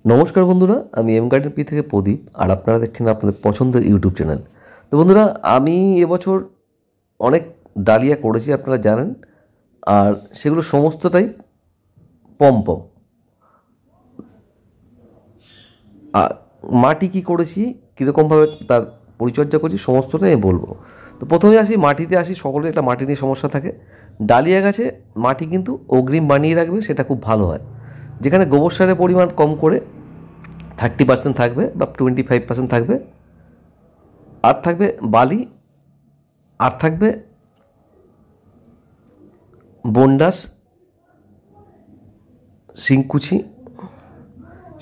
নমস্কার বন্ধুরা, আমি এম গার্ডেন পি থেকে প্রদীপ, আর আপনারা দেখছেন আপনাদের পছন্দের ইউটিউব চ্যানেল। তো বন্ধুরা, আমি এবছর অনেক ডালিয়া করেছি আপনারা জানেন, আর সেগুলো সমস্তটাই পম পম। আর মাটি কি করেছি, কীরকমভাবে তার পরিচর্যা করছি, সমস্তটাই আমি বলবো। তো প্রথমে আসি, মাটিতে আসি। সকলের একটা মাটি নিয়ে সমস্যা থাকে। ডালিয়া গাছে মাটি কিন্তু অগ্রিম বানিয়ে রাখবে, সেটা খুব ভালো হয়। যেখানে গোবর সারের পরিমাণ কম করে 30% থাকবে বা 25% থাকবে, আর থাকবে বালি, আর থাকবে বন্ডাস, শিংকুচি,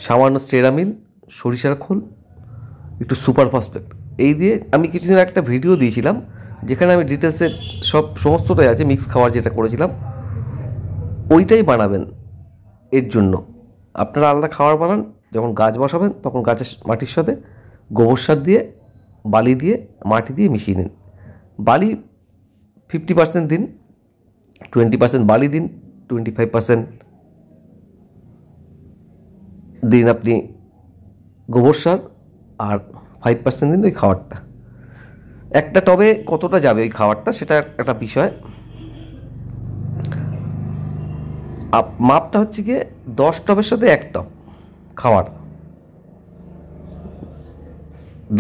সামান্য স্টেরামিল, সরিষার খোল, একটু সুপার ফসফেট। এই দিয়ে আমি কিছুদিন একটা ভিডিও দিয়েছিলাম, যেখানে আমি ডিটেলসে সমস্তটাই আছে। মিক্স খাবার যেটা করেছিলাম ওইটাই বানাবেন। এর জন্য আপনারা আলাদা খাবার বানান, যখন গাছ বসাবেন তখন গাছের মাটির সাথে গোবর সার দিয়ে, বালি দিয়ে, মাটি দিয়ে মিশিয়ে নিন। বালি 50% দিন, 20% বালি দিন, 25% দিন আপনি গোবর সার, আর 5% দিন ওই খাবারটা। একটা টবে কতটা যাবে ওই খাবারটা, সেটা একটা বিষয়। মাপটা হচ্ছে গিয়ে 10 টবের সাথে 1 টব খাওয়ার।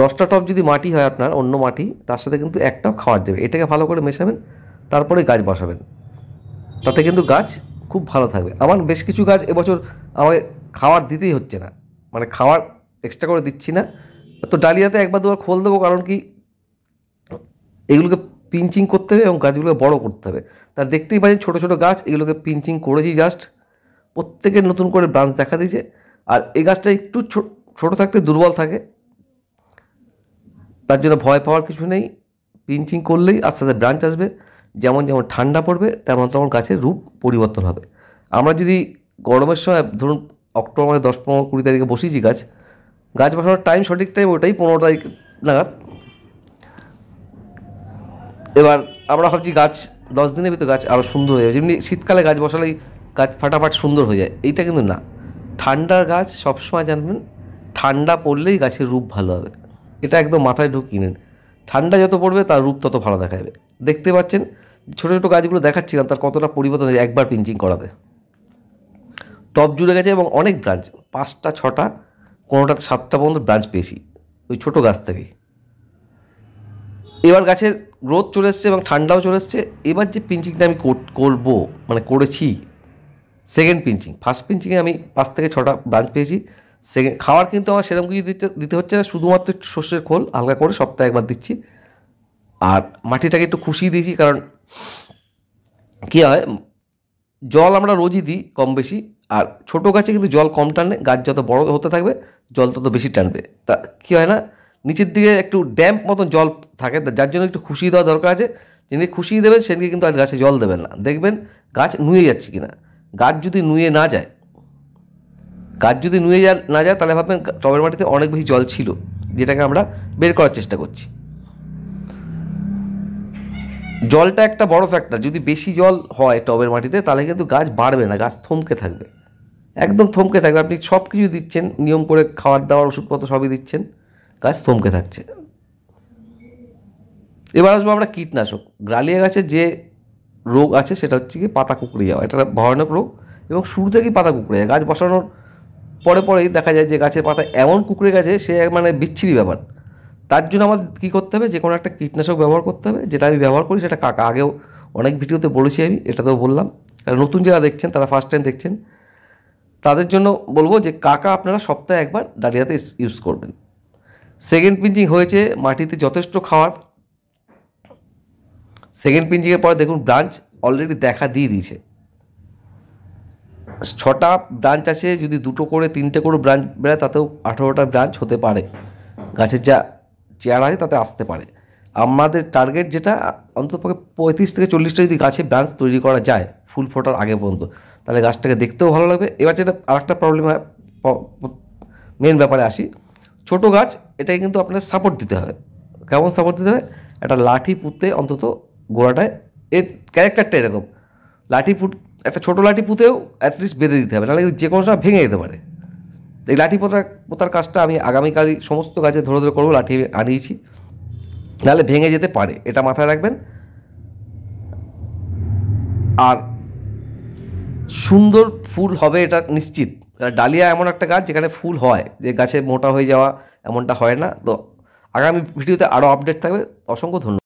10টা টব যদি মাটি হয় আপনার, অন্য মাটি, তার সাথে কিন্তু 1 টব খাওয়ার দেবে। এটাকে ভালো করে মেশাবেন, তারপরে গাছ বসাবেন। তাতে কিন্তু গাছ খুব ভালো থাকবে। আমার বেশ কিছু গাছ এবছর আমাকে খাওয়ার দিতেই হচ্ছে না, মানে খাওয়ার এক্সট্রা করে দিচ্ছি না। তো ডালিয়াতে একবার দুবার খোল দেবো, কারণ কি, এগুলোকে পিঞ্চিং করতে হবে এবং গাছগুলোকে বড় করতে হবে। তার দেখতেই পাচ্ছেন ছোটো ছোটো গাছ, এগুলোকে পিঞ্চিং করেছি জাস্ট। প্রত্যেকের নতুন করে ব্রাঞ্চ দেখা দিয়েছে। আর এই গাছটা একটু ছোটো থাকতে দুর্বল থাকে, তার জন্য ভয় পাওয়ার কিছু নেই। পিঞ্চিং করলেই আস্তে আস্তে ব্রাঞ্চ আসবে। যেমন যেমন ঠান্ডা পড়বে তেমন তেমন গাছের রূপ পরিবর্তন হবে। আমরা যদি গরমের সময়, ধরুন অক্টোবর মাসে 10, 15, 20 তারিখে বসিয়েছি গাছ বসানোর টাইম, সঠিক টাইম ওটাই 15 তারিখ নাগাদ। এবার আমরা ভাবছি গাছ 10 দিনের ভিতরে গাছ আরও সুন্দর হয়ে যাবে। যেমনি শীতকালে গাছ বসালেই গাছ ফাটাফাট সুন্দর হয়ে যায়, এইটা কিন্তু না। ঠান্ডার গাছ সবসময় জানবেন, ঠান্ডা পড়লেই গাছের রূপ ভালো হবে। এটা একদম মাথায় ঢুকিয়ে নিন। ঠান্ডা যত পড়বে তার রূপ তত ভালো দেখাবে। দেখতে পাচ্ছেন ছোটো ছোটো গাছগুলো দেখাচ্ছিলাম, তার কতটা পরিবর্তন হয়েছে একবার পিঞ্চিং করাতে। টপ জুড়ে গেছে এবং অনেক ব্রাঞ্চ, 5টা 6টা, কোনোটাতে 7টা পর্যন্ত ব্রাঞ্চ পেয়েছি ওই ছোটো গাছ থেকেই। এবার গাছের গ্রোথ চলে এসছে এবং ঠান্ডাও চলে এসছে। এবার যে পিঞ্চিংটা আমি করবো, মানে করেছি, সেকেন্ড পিঞ্চিং। ফার্স্ট পিঞ্চিংয়ে আমি 5 থেকে 6টা ব্রাঞ্চ পেয়েছি। সেকেন্ড খাওয়ার কিন্তু আমার সেরকম কিছু দিতে হচ্ছে না, শুধুমাত্র একটু সর্ষের খোল হালকা করে সপ্তাহে একবার দিচ্ছি। আর মাটিটাকে একটু খুশিয়ে দিয়েছি, কারণ কী হয়, জল আমরা রোজই দিই কম বেশি। আর ছোটো গাছে কিন্তু জল কম টানে, গাছ যত বড় হতে থাকবে জল তত বেশি টানবে। তা কী হয় না, নিচের দিকে একটু ড্যাম্প মতন জল থাকে, যার জন্য একটু খুশিয়ে দেওয়া দরকার আছে। যিনি খুশিয়ে দেবেন সেদিকে কিন্তু আর গাছে জল দেবেন না, দেখবেন গাছ নুয়ে যাচ্ছে কিনা। গাছ যদি নুয়ে না যায়, তাহলে ভাববেন টবের মাটিতে অনেক বেশি জল ছিল, যেটাকে আমরা বের করার চেষ্টা করছি। জলটা একটা বড় ফ্যাক্টর। যদি বেশি জল হয় টবের মাটিতে, তাহলে কিন্তু গাছ বাড়বে না, গাছ থমকে থাকবে, একদম থমকে থাকবে। আপনি সব কিছু দিচ্ছেন নিয়ম করে, খাবার দাবার ওষুধপত্র সবই দিচ্ছেন, গাছ থমকে থাকছে। এবার আসবো আমরা কীটনাশক। ডালিয়া গাছের যে রোগ আছে সেটা হচ্ছে কি পাতা কুঁকড়ে যাওয়া। এটা ভয়ানক রোগ, এবং শুরু থেকেই পাতা কুঁকড়ে যায়। গাছ বসানোর পরেই দেখা যায় যে গাছের পাতা এমন কুঁকড়ে গেছে, সে মানে বিচ্ছিরি ব্যাপার। তার জন্য আমাদের কী করতে হবে, যে কোনো একটা কীটনাশক ব্যবহার করতে হবে। যেটা আমি ব্যবহার করি সেটা কাকা, আগেও অনেক ভিডিওতে বলেছি আমি, এটাতেও বললাম। কারণ নতুন যারা দেখছেন, তারা ফার্স্ট টাইম দেখছেন, তাদের জন্য বলবো যে কাকা আপনারা সপ্তাহে একবার ডালিয়াতে ইউজ করবেন। সেকেন্ড পিঞ্চিং হয়েছে, মাটিতে যথেষ্ট খাওয়ার। সেকেন্ড পিঞ্চিংয়ের পরে দেখুন ব্রাঞ্চ অলরেডি দেখা দিয়ে দিয়েছে। 6টা ব্রাঞ্চ আছে, যদি 2টো করে 3টে করে ব্রাঞ্চ বেড়ায়, তাতেও 18টা ব্রাঞ্চ হতে পারে। গাছের যা চেয়ার আছে তাতে আসতে পারে। আমাদের টার্গেট যেটা, অন্ততপক্ষে 35 থেকে 40টা যদি গাছে ব্রাঞ্চ তৈরি করা যায় ফুল ফোটার আগে পর্যন্ত, তাহলে গাছটাকে দেখতেও ভালো লাগবে। এবার যেটা আরেকটা প্রবলেম হয়, মেন ব্যাপারে আসি। ছোটো গাছ, এটাকে কিন্তু আপনার সাপোর্ট দিতে হবে। কেমন সাপোর্ট দিতে হবে, একটা লাঠি পুঁতে অন্তত গোড়াটায়, এর ক্যারেক্টারটা এরকম, একটা ছোটো লাঠি পুঁতেও অ্যাটলিস্ট বেঁধে দিতে হবে, নাহলে যে কোনো সময় ভেঙে যেতে পারে। এই লাঠি পোতার কাজটা আমি আগামীকালই সমস্ত গাছে ধরে ধরে করবো, লাঠি আনিয়েছি, নাহলে ভেঙে যেতে পারে, এটা মাথায় রাখবেন। আর সুন্দর ফুল হবে এটা নিশ্চিত। ডালিয়া এমন একটা গাছ যেখানে ফুল হয়, যে গাছে মোটা হয়ে যাওয়া এমনটা হয় না। তো আগামী ভিডিওতে আরও আপডেট থাকবে। অসংখ্য ধন্যবাদ।